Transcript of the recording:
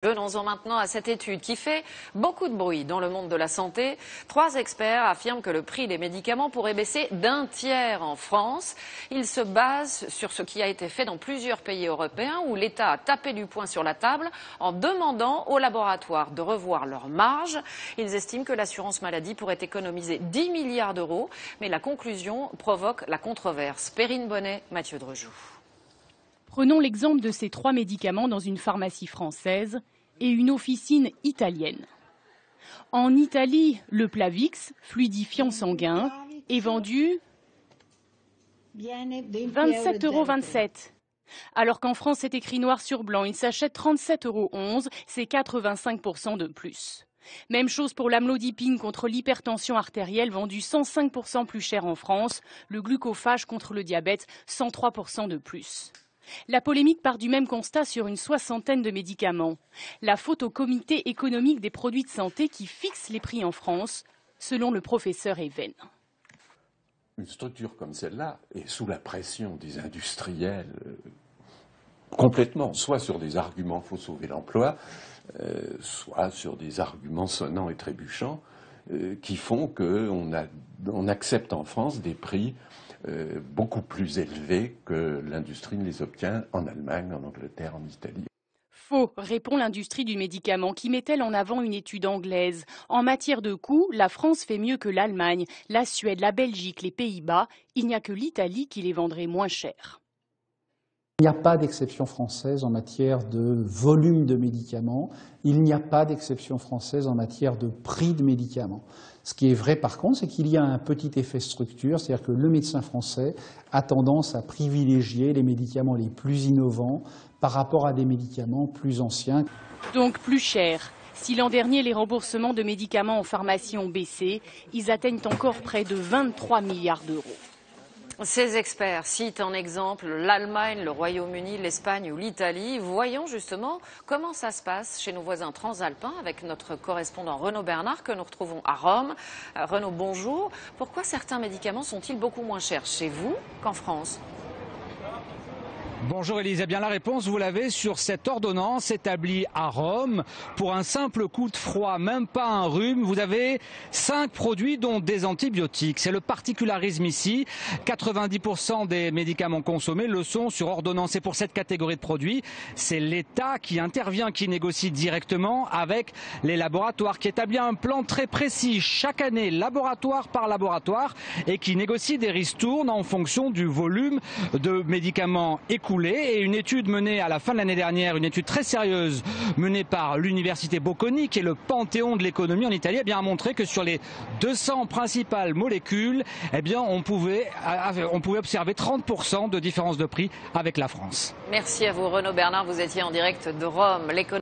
Venons-en maintenant à cette étude qui fait beaucoup de bruit dans le monde de la santé. 3 experts affirment que le prix des médicaments pourrait baisser d'1 tiers en France. Ils se basent sur ce qui a été fait dans plusieurs pays européens où l'État a tapé du poing sur la table en demandant aux laboratoires de revoir leurs marges. Ils estiment que l'assurance maladie pourrait économiser 10 milliards d'euros, mais la conclusion provoque la controverse. Perrine Bonnet, Mathieu Drejoux. Prenons l'exemple de ces 3 médicaments dans une pharmacie française et une officine italienne. En Italie, le Plavix, fluidifiant sanguin, est vendu 27,27 €. Alors qu'en France, c'est écrit noir sur blanc, il s'achète 37,11 €, c'est 85% de plus. Même chose pour l'amlodipine contre l'hypertension artérielle, vendu 105% plus cher en France, le glucophage contre le diabète, 103% de plus. La polémique part du même constat sur une 60aine de médicaments. La faute au comité économique des produits de santé qui fixe les prix en France, selon le professeur Even. Une structure comme celle-là est sous la pression des industriels complètement, soit sur des arguments « faut sauver l'emploi », soit sur des arguments sonnants et trébuchants qui font qu'on accepte en France des prix beaucoup plus élevés que l'industrie ne les obtient en Allemagne, en Angleterre, en Italie. Faux, répond l'industrie du médicament qui met elle en avant une étude anglaise. En matière de coûts, la France fait mieux que l'Allemagne, la Suède, la Belgique, les Pays-Bas. Il n'y a que l'Italie qui les vendrait moins cher. Il n'y a pas d'exception française en matière de volume de médicaments. Il n'y a pas d'exception française en matière de prix de médicaments. Ce qui est vrai par contre, c'est qu'il y a un petit effet structure, c'est-à-dire que le médecin français a tendance à privilégier les médicaments les plus innovants par rapport à des médicaments plus anciens. Donc plus cher. Si l'an dernier les remboursements de médicaments en pharmacie ont baissé, ils atteignent encore près de 23 milliards d'euros. Ces experts citent en exemple l'Allemagne, le Royaume-Uni, l'Espagne ou l'Italie. Voyons justement comment ça se passe chez nos voisins transalpins avec notre correspondant Renaud Bernard que nous retrouvons à Rome. Renaud, bonjour. Pourquoi certains médicaments sont-ils beaucoup moins chers chez vous qu'en France ? Bonjour Élise, eh bien la réponse vous l'avez sur cette ordonnance établie à Rome. Pour un simple coup de froid, même pas un rhume, vous avez 5 produits dont des antibiotiques. C'est le particularisme ici. 90% des médicaments consommés le sont sur ordonnance. Et pour cette catégorie de produits, c'est l'État qui intervient, qui négocie directement avec les laboratoires, qui établit un plan très précis chaque année, laboratoire par laboratoire, et qui négocie des ristournes en fonction du volume de médicaments écoulés. Et une étude menée à la fin de l'année dernière, une étude très sérieuse menée par l'université Bocconi, qui est le panthéon de l'économie en Italie, a montré que sur les 200 principales molécules, on pouvait observer 30% de différence de prix avec la France. Merci à vous Renaud Bernard, vous étiez en direct de Rome.